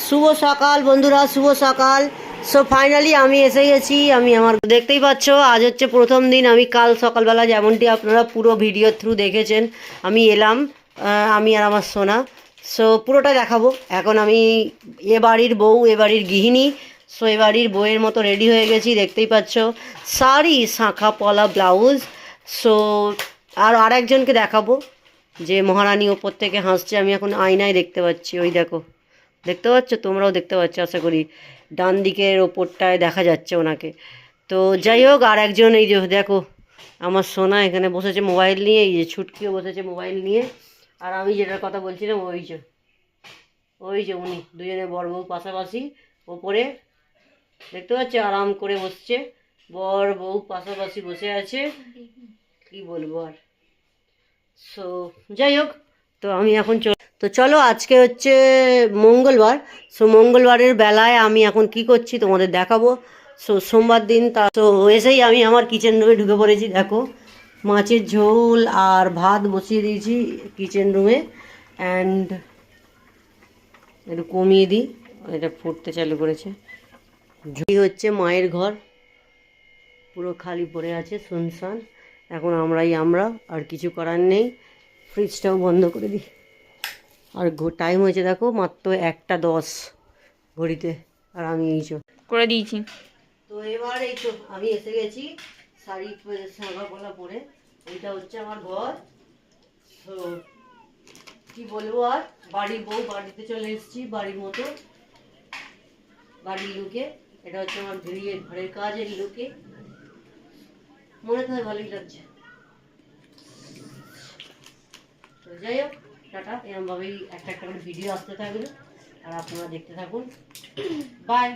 শুভ সকাল বন্ধুরা, শুভ সকাল। সো ফাইনালি আমি এসে গেছি। আমি আমার দেখতেই পাচ্ছ, আজ হচ্ছে প্রথম দিন। আমি কাল সকালবেলা যেমনটি আপনারা পুরো ভিডিও থ্রু দেখেছেন, আমি এলাম, আমি আর আমার সোনা। সো পুরোটা দেখাবো। এখন আমি এ বাড়ির বউ, এ বাড়ির গৃহিণী। সো এ বাড়ির বউয়ের মতো রেডি হয়ে গেছি, দেখতেই পাচ্ছ। শাড়ি, শাঁখা পলা ব্লাউজ। সো আর একজনকে দেখাবো, যে মহারানী ওপর থেকে হাসছে। আমি এখন আয়নায় দেখতে পাচ্ছি, ওই দেখো, দেখতে পাচ্ছ, তোমরাও দেখতে পাচ্ছ আশা করি। ডান দিকের ওপরটায় দেখা যাচ্ছে ওনাকে। তো যাই হোক, আর একজন এই যে দেখো, আমার সোনা এখানে বসেছে মোবাইল নিয়ে, এই যে ছুটকিও বসেছে মোবাইল নিয়ে। আর আমি যেটার কথা বলছিলাম, ওই যে উনি দুজনে বর বউ পাশাপাশি ওপরে, দেখতে পাচ্ছ, আরাম করে বসছে। বর বউ পাশাপাশি বসে আছে, কি বলবো আর। সো যাই হোক, তো আমি এখন তো চলো, আজকে হচ্ছে মঙ্গলবার। সো মঙ্গলবারের বেলায় আমি এখন কি করছি তোমাদের দেখাবো। সো সোমবার দিন তো এসেই আমি আমার কিচেন রুমে ঢুকে পড়েছি। দেখো, মাছের ঝোল আর ভাত বসিয়ে দিয়েছি কিচেন রুমে। অ্যান্ড একটু কমিয়ে দিই, এটা ফুটতে চালু করেছে। ঝুড়ি হচ্ছে মায়ের ঘর, পুরো খালি পড়ে আছে, শুনশান। এখন আমরা আর কিছু করার নেই। ফ্রিজটাও বন্ধ করে দিই। আর টাইম হয়েছে দেখো মাত্র 1:10 ঘড়িতে। আর আমি এই করে দিয়েছি। তো এবার এই তো আমি এসে গেছি শাড়ি সাদা পলা পরে। এইটা হচ্ছে আমার ঘর। তো কি বলবো আর, বাড়ির বউ, বাড়িতে চলে এসেছি বাড়ির মতো, বাড়ির লুকে। এটা হচ্ছে আমার ঘরের কাজের লুকে। মনে তো হয় ভালোই লাগছে। তো যাই হোক, টাটা। এরমভাবেই একটা একটা করে ভিডিও আসতে থাকবে, আর আপনারা দেখতে থাকুন। বাই।